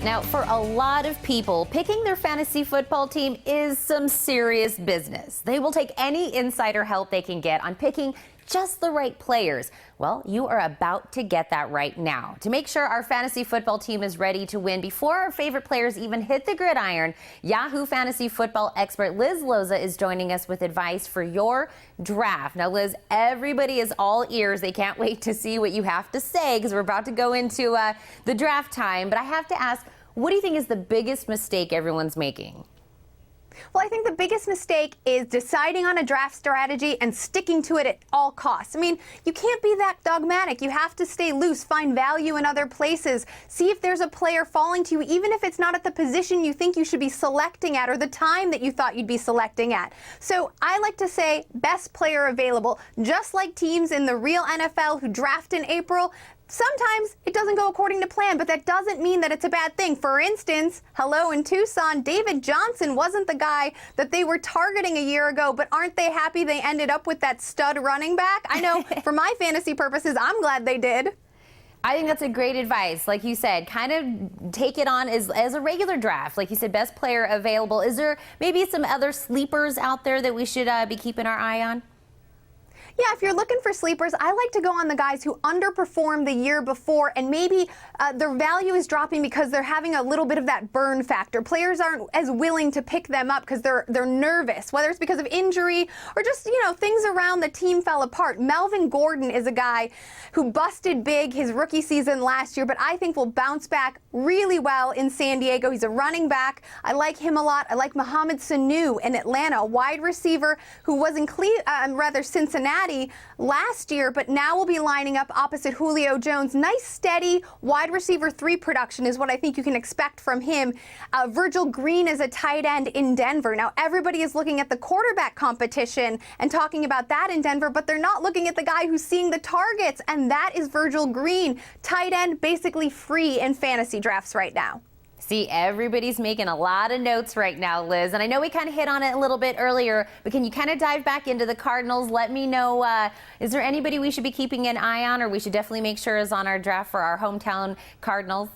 Now, for a lot of people, picking their fantasy football team is some serious business. They will take any insider help they can get on picking just the right players. Well, you are about to get that right now. To make sure our fantasy football team is ready to win before our favorite players even hit the gridiron, Yahoo fantasy football expert Liz Loza is joining us with advice for your draft. Now, Liz, everybody is all ears. They can't wait to see what you have to say because we're about to go into the draft time. But I have to ask, what do you think is the biggest mistake everyone's making? Well, I think the biggest mistake is deciding on a draft strategy and sticking to it at all costs. I mean, you can't be that dogmatic. You have to stay loose, find value in other places, see if there's a player falling to you, even if it's not at the position you think you should be selecting at or the time that you thought you'd be selecting at. So I like to say best player available, just like teams in the real NFL who draft in April. Sometimes it doesn't go according to plan, but that doesn't mean that it's a bad thing. For instance, hello in Tucson, David Johnson wasn't the guy that they were targeting a year ago, but aren't they happy they ended up with that stud running back? I know for my fantasy purposes, I'm glad they did. I think that's a great advice. Like you said, kind of take it on as a regular draft. Like you said, best player available. Is there maybe some other sleepers out there that we should be keeping our eye on? Yeah, if you're looking for sleepers, I like to go on the guys who underperformed the year before and maybe their value is dropping because they're having a little bit of that burn factor. Players aren't as willing to pick them up because they're nervous, whether it's because of injury or just, things around the team fell apart. Melvin Gordon is a guy who busted big his rookie season last year, but I think will bounce back really well in San Diego. He's a running back. I like him a lot. I like Mohamed Sanu in Atlanta, a wide receiver who was in Cincinnati last year, but now will be lining up opposite Julio Jones. Nice, steady wide receiver 3 production is what I think you can expect from him. Virgil Green is a tight end in Denver. Now, everybody is looking at the quarterback competition and talking about that in Denver, but they're not looking at the guy who's seeing the targets, and that is Virgil Green. Tight end, basically free in fantasy drafts right now. See, everybody's making a lot of notes right now, Liz. And I know we kind of hit on it a little bit earlier, but can you kind of dive back into the Cardinals? Let me know, is there anybody we should be keeping an eye on or we should definitely make sure is on our draft for our hometown Cardinals?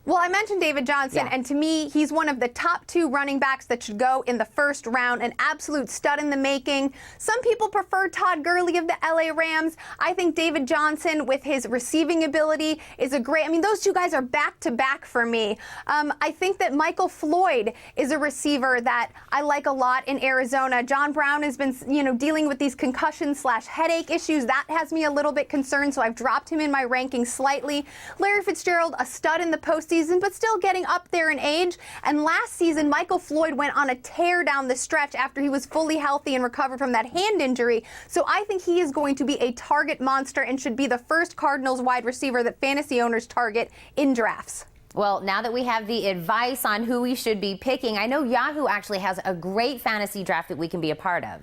Well, I mentioned David Johnson, and to me, he's one of the top 2 running backs that should go in the first round, an absolute stud in the making. Some people prefer Todd Gurley of the LA Rams. I think David Johnson, with his receiving ability, is a great, those 2 guys are back-to-back for me. I think that Michael Floyd is a receiver that I like a lot in Arizona. John Brown has been, dealing with these concussion/headache issues. That has me a little bit concerned, so I've dropped him in my rankings slightly. Larry Fitzgerald, a stud in the postseason, but still getting up there in age. And last season, Michael Floyd went on a tear down the stretch after he was fully healthy and recovered from that hand injury. So I think he is going to be a target monster and should be the first Cardinals wide receiver that fantasy owners target in drafts. Well, now that we have the advice on who we should be picking, I know Yahoo actually has a great fantasy draft that we can be a part of.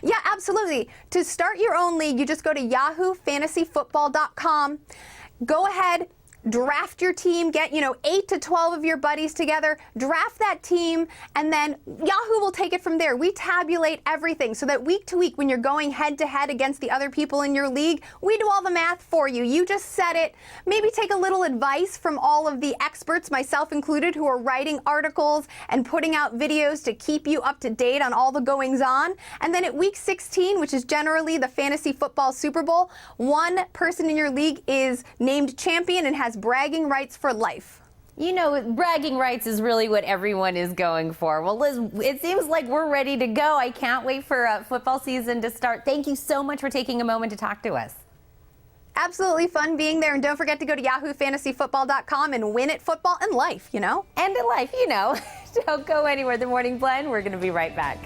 Yeah, absolutely. To start your own league, you just go to yahoofantasyfootball.com. Go ahead, draft your team, get 8 to 12 of your buddies together, draft that team, and then Yahoo will take it from there. We tabulate everything so that week to week when you're going head to head against the other people in your league, we do all the math for you. You just set it. Maybe take a little advice from all of the experts, myself included, who are writing articles and putting out videos to keep you up to date on all the goings on. And then at week 16, which is generally the fantasy football Super Bowl, one person in your league is named champion and has bragging rights for life. Bragging rights is really what everyone is going for. Well, Liz, it seems like we're ready to go. I can't wait for football season to start. Thank you so much for taking a moment to talk to us. Absolutely fun being there. And don't forget to go to yahoofantasyfootball.com and win at football and life, And in life, Don't go anywhere. The Morning Blend, we're going to be right back.